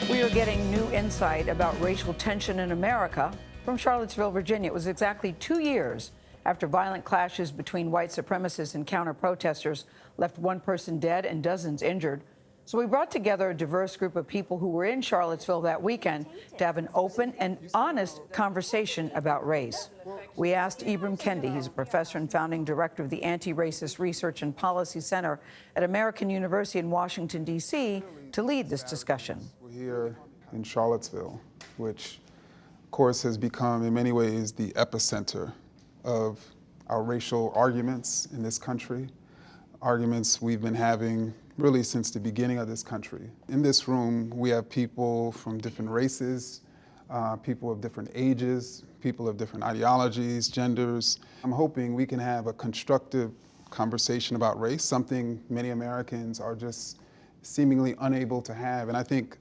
We are getting new insight about racial tension in America from Charlottesville, Virginia. It was exactly 2 years after violent clashes between white supremacists and counter-protesters left one person dead and dozens injured. So we brought together a diverse group of people who were in Charlottesville that weekend to have an open and honest conversation about race. We asked Ibram Kendi, he's a professor and founding director of the Antiracist Research and Policy Center at American University in Washington, D.C., to lead this discussion. We're here in Charlottesville, which, of course, has become in many ways the epicenter of our racial arguments in this country, arguments we've been having really since the beginning of this country. In this room, we have people from different races, people of different ages, people of different ideologies, genders. I'm hoping we can have a constructive conversation about race, something many Americans are just seemingly unable to have. And I think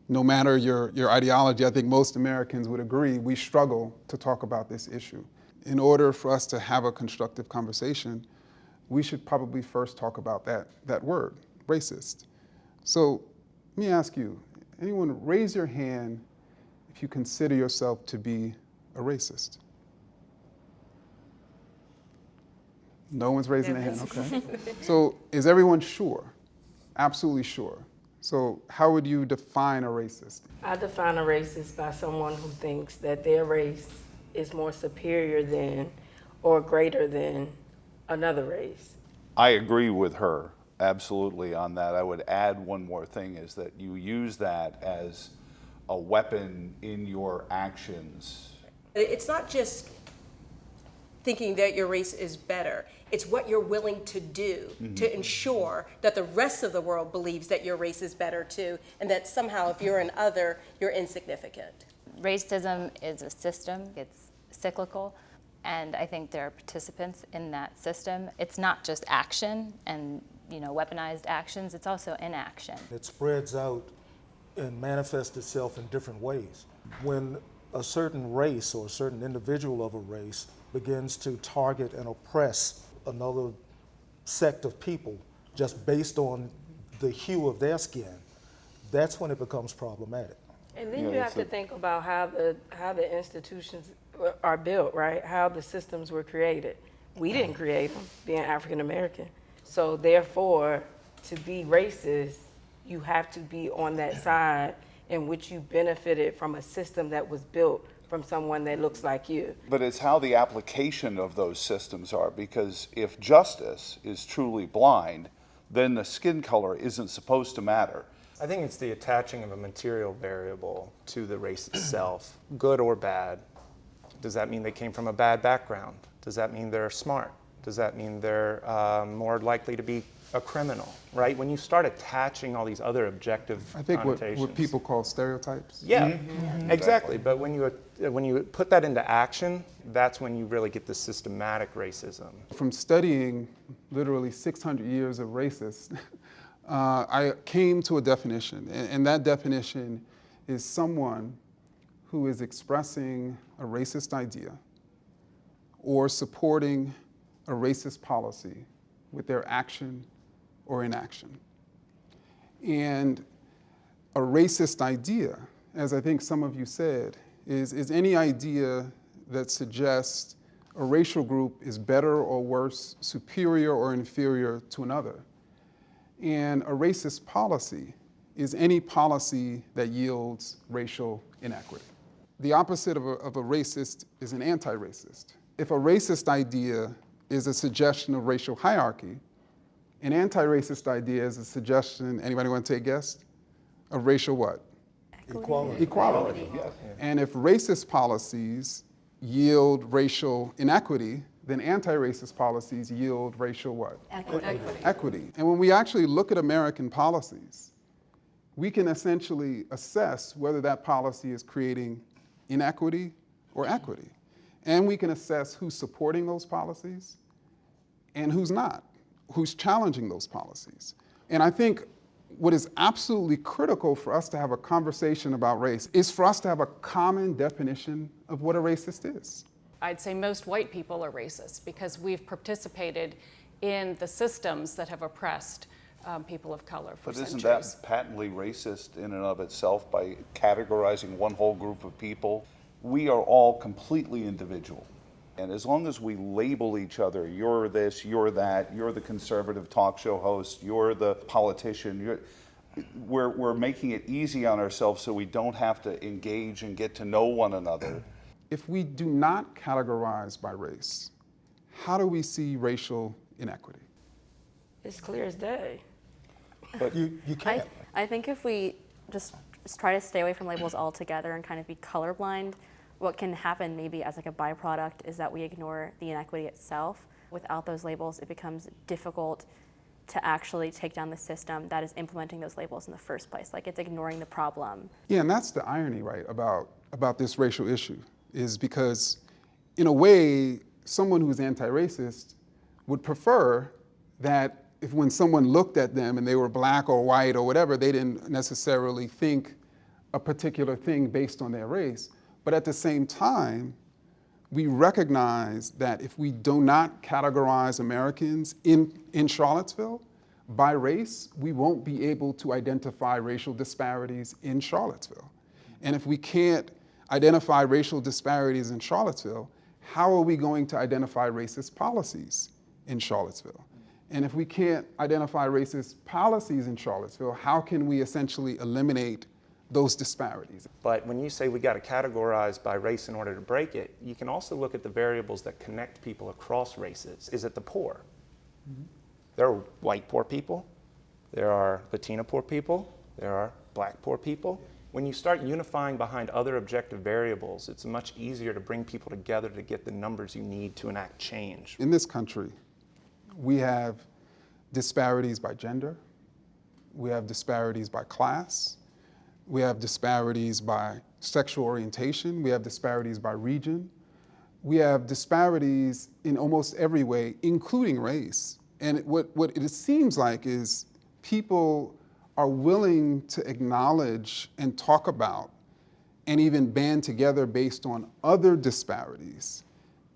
no matter your ideology, I think most Americans would agree we struggle to talk about this issue. In order for us to have a constructive conversation, we should probably first talk about that word, racist. So let me ask you, anyone raise your hand if you consider yourself to be a racist? No one's raising their hand, okay. So is everyone sure? Absolutely sure. So how would you define a racist? I define a racist by someone who thinks that their race is more superior than or greater than another race. I agree with her absolutely on that. I would add one more thing, is that you use that as a weapon in your actions. It's not just thinking that your race is better. It's what you're willing to do to ensure that the rest of the world believes that your race is better too, and that somehow if you're an other, you're insignificant. Racism is a system, it's cyclical, and I think there are participants in that system. It's not just action and weaponized actions, it's also inaction. It spreads out and manifests itself in different ways. When a certain race or a certain individual of a race begins to target and oppress another sect of people just based on the hue of their skin, that's when it becomes problematic. And then you have to think about how the institutions are built, right? How the systems were created. We didn't create them, being African American. So therefore, to be racist, you have to be on that side in which you benefited from a system that was built from someone that looks like you. But it's how the application of those systems are, because if justice is truly blind, then the skin color isn't supposed to matter. I think it's the attaching of a material variable to the race itself, good or bad. Does that mean they came from a bad background? Does that mean they're smart? Does that mean they're more likely to be a criminal, right? When you start attaching all these other objective connotations. what people call stereotypes. Yeah, exactly. But when you put that into action, that's when you really get the systematic racism. From studying literally 600 years of racists, I came to a definition, and that definition is someone who is expressing a racist idea or supporting a racist policy with their action or inaction. And a racist idea, as I think some of you said, is any idea that suggests a racial group is better or worse, superior or inferior to another. And a racist policy is any policy that yields racial inequity. The opposite of a racist is an anti-racist. If a racist idea is a suggestion of racial hierarchy, an anti-racist idea is a suggestion, anybody want to take a guess? Of racial what? Equality. Yes. And if racist policies yield racial inequity, then anti-racist policies yield racial what? Equity. And when we actually look at American policies, we can essentially assess whether that policy is creating inequity or equity. And we can assess who's supporting those policies and who's not, who's challenging those policies. And I think what is absolutely critical for us to have a conversation about race is for us to have a common definition of what a racist is. I'd say most white people are racist because we've participated in the systems that have oppressed people of color for But isn't centuries. that patently racist in and of itself by categorizing one whole group of people? We are all completely individual. And as long as we label each other, you're this, you're that, you're the conservative talk show host, you're the politician, we're making it easy on ourselves so we don't have to engage and get to know one another. If we do not categorize by race, how do we see racial inequity? It's clear as day. But you can't. I think if we just try to stay away from labels altogether and kind of be colorblind, what can happen maybe as like a byproduct is that we ignore the inequity itself. Without those labels, it becomes difficult to actually take down the system that is implementing those labels in the first place. Like, it's ignoring the problem. Yeah, and that's the irony, right, about this racial issue, is because in a way, someone who's anti-racist would prefer that if when someone looked at them and they were black or white or whatever, they didn't necessarily think a particular thing based on their race. But at the same time, we recognize that if we do not categorize Americans in Charlottesville by race, we won't be able to identify racial disparities in Charlottesville. And if we can't identify racial disparities in Charlottesville, how are we going to identify racist policies in Charlottesville? And if we can't identify racist policies in Charlottesville, how can we essentially eliminate those disparities? But when you say we got to categorize by race in order to break it, you can also look at the variables that connect people across races. Is it the poor? Mm-hmm. There are white poor people, there are Latina poor people, there are black poor people. When you start unifying behind other objective variables, it's much easier to bring people together to get the numbers you need to enact change. In this country, we have disparities by gender, we have disparities by class, we have disparities by sexual orientation, we have disparities by region, we have disparities in almost every way, including race. And what it seems like is people are willing to acknowledge and talk about and even band together based on other disparities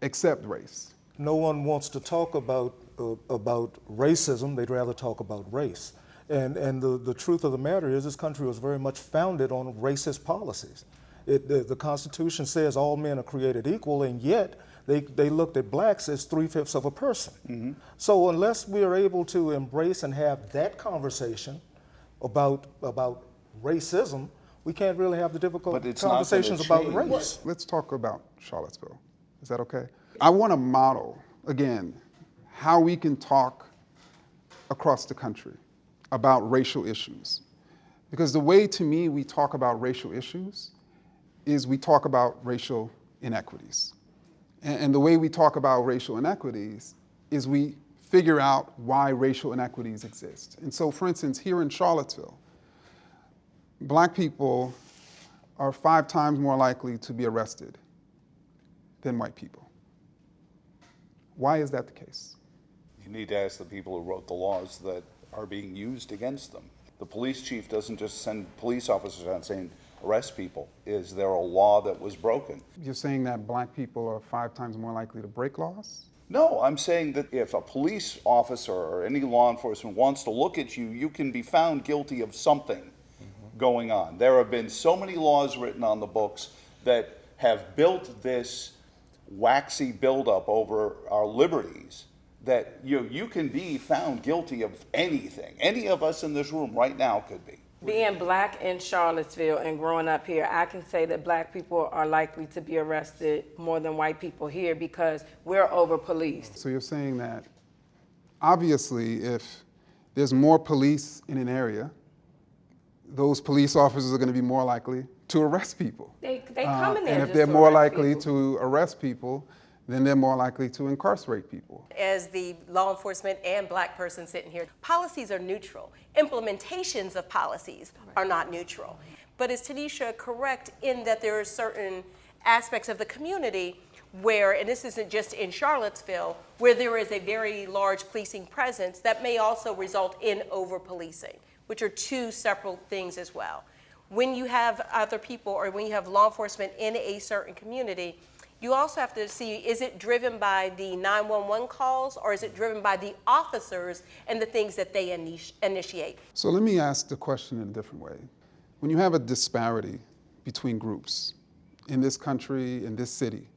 except race. No one wants to talk about racism, they'd rather talk about race. And the truth of the matter is this country was very much founded on racist policies. The Constitution says all men are created equal, and yet they looked at blacks as 3/5 of a person. Mm-hmm. So unless we are able to embrace and have that conversation about racism, we can't really have the difficult conversations about race. Let's talk about Charlottesville. Is that okay? I want to model, again, how we can talk across the country about racial issues. Because the way, to me, we talk about racial issues is we talk about racial inequities. And the way we talk about racial inequities is we figure out why racial inequities exist. And so, for instance, here in Charlottesville, black people are 5 times more likely to be arrested than white people. Why is that the case? You need to ask the people who wrote the laws that are being used against them. The police chief doesn't just send police officers out saying, arrest people. Is there a law that was broken? You're saying that black people are 5 times more likely to break laws? No, I'm saying that if a police officer or any law enforcement wants to look at you, you can be found guilty of something going on. There have been so many laws written on the books that have built this waxy buildup over our liberties that you can be found guilty of anything. Any of us in this room right now could be. Being black in Charlottesville and growing up here, I can say that black people are likely to be arrested more than white people here because we're over-policed. So you're saying that obviously if there's more police in an area, those police officers are going to be more likely to arrest people. They come in there and if just they're to more arrest likely people. to arrest people, then they're more likely to incarcerate people. As the law enforcement and black person sitting here, policies are neutral. Implementations of policies are not neutral. But is TANISHKA correct in that there are certain aspects of the community where, and this isn't just in Charlottesville, where there is a very large policing presence that may also result in over-policing, which are 2 separate things as well. When you have other people or when you have law enforcement in a certain community, you also have to see, is it driven by the 911 calls, or is it driven by the officers and the things that they initiate? So let me ask the question in a different way. When you have a disparity between groups in this country, in this city,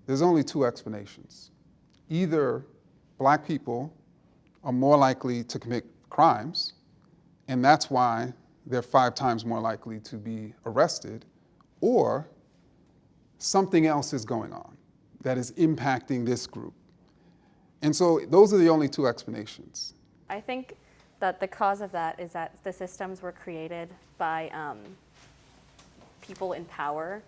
there's only two explanations. Either black people are more likely to commit crimes, and that's why they're 5 times more likely to be arrested, or something else is going on that is impacting this group. And so those are the only two explanations. I think that the cause of that is that the systems were created by people in power.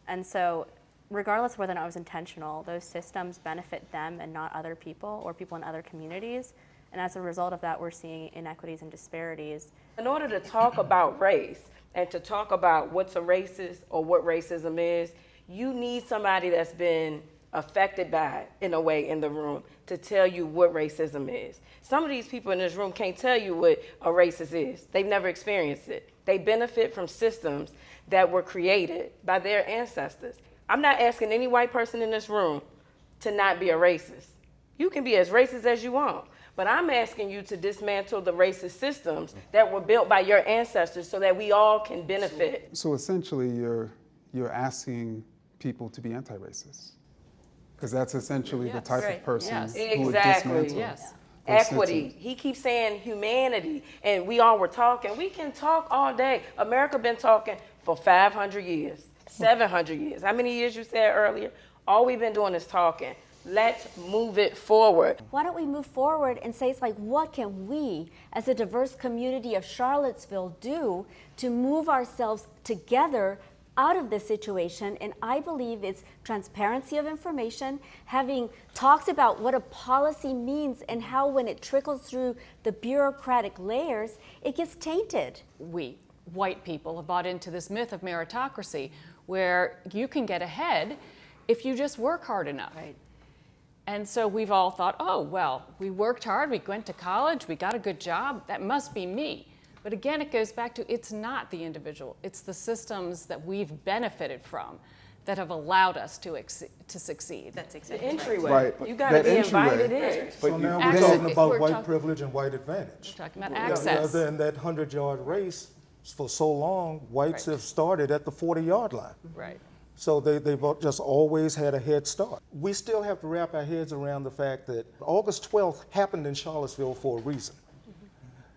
And so regardless of whether or not it was intentional, those systems benefit them and not other people or people in other communities. And as a result of that, we're seeing inequities and disparities. In order to talk about race and to talk about what's a racist or what racism is, you need somebody that's been affected by it in a way in the room to tell you what racism is. Some of these people in this room can't tell you what a racist is. They've never experienced it. They benefit from systems that were created by their ancestors. I'm not asking any white person in this room to not be a racist. You can be as racist as you want, but I'm asking you to dismantle the racist systems that were built by your ancestors so that we all can benefit. So essentially, you're asking people to be anti-racist, because that's essentially the type of person who would dismantle. Yes. Equity. He keeps saying humanity, and we all were talking. We can talk all day. America been talking for 500 years, 700 years. How many years you said earlier? All we've been doing is talking. Let's move it forward. Why don't we move forward and say, it's like, what can we as a diverse community of Charlottesville do to move ourselves together out of this situation? And I believe it's transparency of information, having talked about what a policy means and how when it trickles through the bureaucratic layers, it gets tainted. We, white people, have bought into this myth of meritocracy where you can get ahead if you just work hard enough. Right. And so we've all thought, oh, well, we worked hard, we went to college, we got a good job, that must be me. But again, it goes back to, it's not the individual, it's the systems that we've benefited from that have allowed us to succeed. That's The exactly entryway. Right. You gotta That be entryway. invited in. So now we're Access. talking about We're white talk- privilege and white advantage. We're talking about Yeah, access. in that 100-yard race, for so long, whites Right. have started at the 40-yard line. Right. So they've just always had a head start. We still have to wrap our heads around the fact that August 12th happened in Charlottesville for a reason.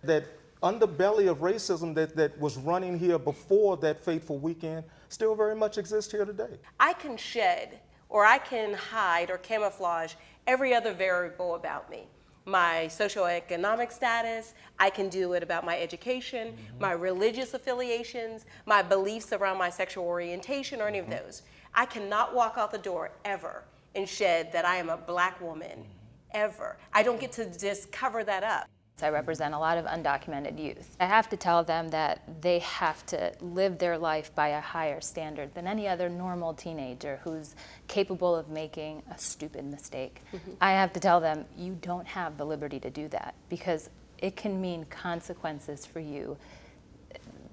That underbelly of racism that was running here before that fateful weekend still very much exists here today. I can shed, or I can hide or camouflage every other variable about me. My socioeconomic status, I can do it about my education, my religious affiliations, my beliefs around my sexual orientation, or any of those. I cannot walk out the door ever and shed that I am a black woman, ever. I don't get to just cover that up. I represent a lot of undocumented youth. I have to tell them that they have to live their life by a higher standard than any other normal teenager who's capable of making a stupid mistake. I have to tell them, you don't have the liberty to do that, because it can mean consequences for you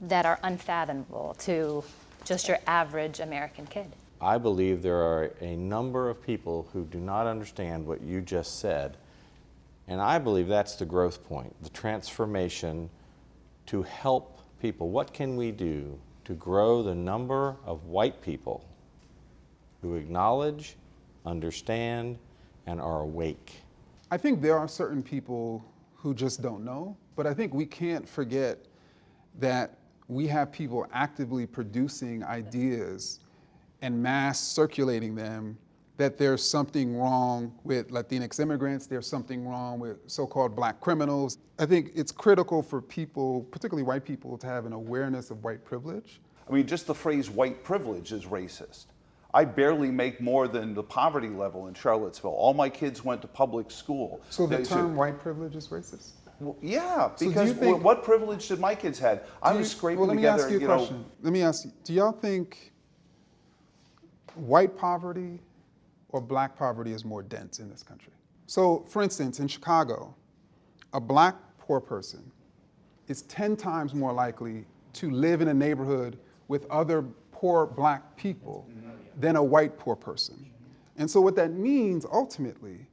that are unfathomable to just your average American kid. I believe there are a number of people who do not understand what you just said. And I believe that's the growth point, the transformation to help people. What can we do to grow the number of white people who acknowledge, understand, and are awake? I think there are certain people who just don't know, but I think we can't forget that we have people actively producing ideas and mass circulating them, that there's something wrong with Latinx immigrants, there's something wrong with so-called black criminals. I think it's critical for people, particularly white people, to have an awareness of white privilege. I mean, just the phrase white privilege is racist. I barely make more than the poverty level in Charlottesville. All my kids went to public school. So the term white privilege is racist? Well, yeah, So do because you think- what privilege did my kids have? I was scraping Let me together, ask you a question. Let me ask you, do y'all think white poverty or black poverty is more dense in this country? So, for instance, in Chicago, a black poor person is 10 times more likely to live in a neighborhood with other poor black people than a white poor person. And so what that means ultimately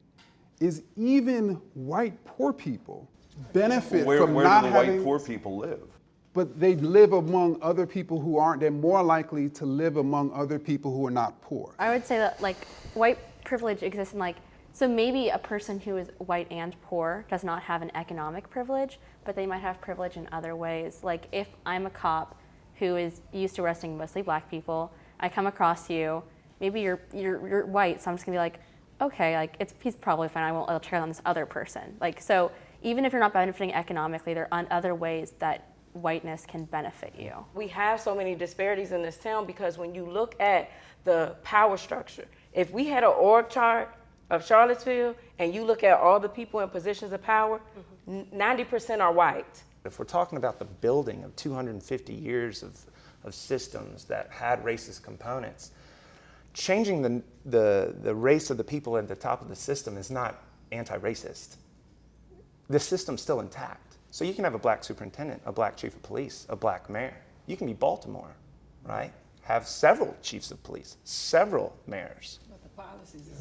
is even white poor people benefit from where not do the having, white poor people live? but they live among other people who aren't, they're more likely to live among other people who are not poor. I would say that like white privilege exists in like, so maybe a person who is white and poor does not have an economic privilege, but they might have privilege in other ways. Like if I'm a cop who is used to arresting mostly black people, I come across you, maybe you're white, so I'm just gonna be like, okay, like he's probably fine, I'll check on this other person. Like, so even if you're not benefiting economically, there are other ways that whiteness can benefit you. We have so many disparities in this town because when you look at the power structure, if we had an org chart of Charlottesville and you look at all the people in positions of power, 90% are white. If we're talking about the building of 250 years of systems that had racist components, changing the race of the people at the top of the system is not anti-racist. The system's still intact. So you can have a black superintendent, a black chief of police, a black mayor. You can be Baltimore, right? Have several chiefs of police, several mayors.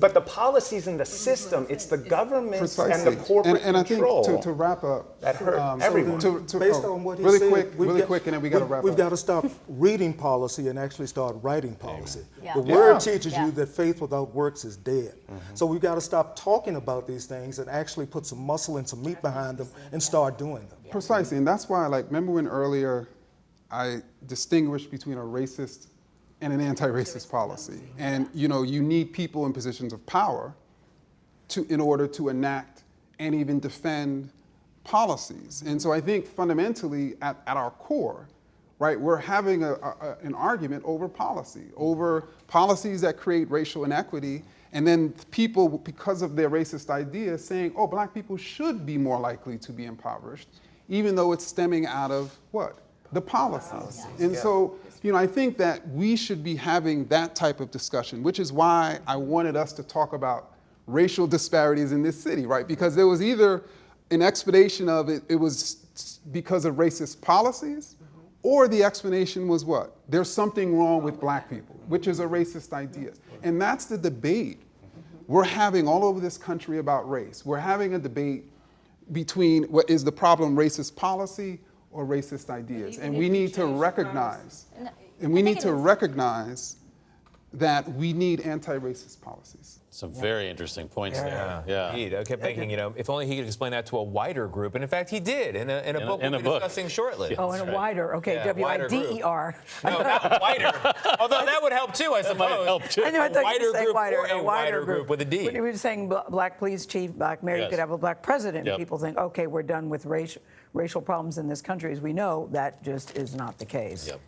But the policies in the system, it's the governments and the corporate and I control think to wrap up, that hurt everyone. Based on what he really said, quick, and then we got to wrap We've up. got to stop reading policy and actually start writing policy. Yeah. The word teaches you that faith without works is dead. So we've got to stop talking about these things and actually put some muscle and some meat behind them and start doing them. Precisely, and that's why, like, remember when earlier I distinguished between a racist and an anti-racist policy. And you need people in positions of power in order to enact and even defend policies. And so I think fundamentally at our core, right, we're having an argument over policies that create racial inequity, and then people, because of their racist ideas, saying, oh, black people should be more likely to be impoverished, even though it's stemming out of what? The policies. And so, I think that we should be having that type of discussion, which is why I wanted us to talk about racial disparities in this city, right? Because there was either an explanation of it was because of racist policies, or the explanation was what? There's something wrong with black people, which is a racist idea. And that's the debate we're having all over this country about race. We're having a debate between what is the problem, racist policy or racist ideas. And we need to recognize, that we need anti-racist policies. Some very interesting points there. Yeah. Indeed. I kept thinking, if only he could explain that to a wider group. And in fact, he did in a book we'll be discussing shortly. Oh, in a wider, okay, Yeah, wider group. W-I-D-E-R. No, not wider. Although that would help too, I suppose. might help too. I know, I thought you wider said group wider, or a wider group with a D. When you were saying black police chief, black mayor, you Yes. could have a black president. Yep. People think, okay, we're done with racial problems in this country. As we know, that just is not the case. Yep.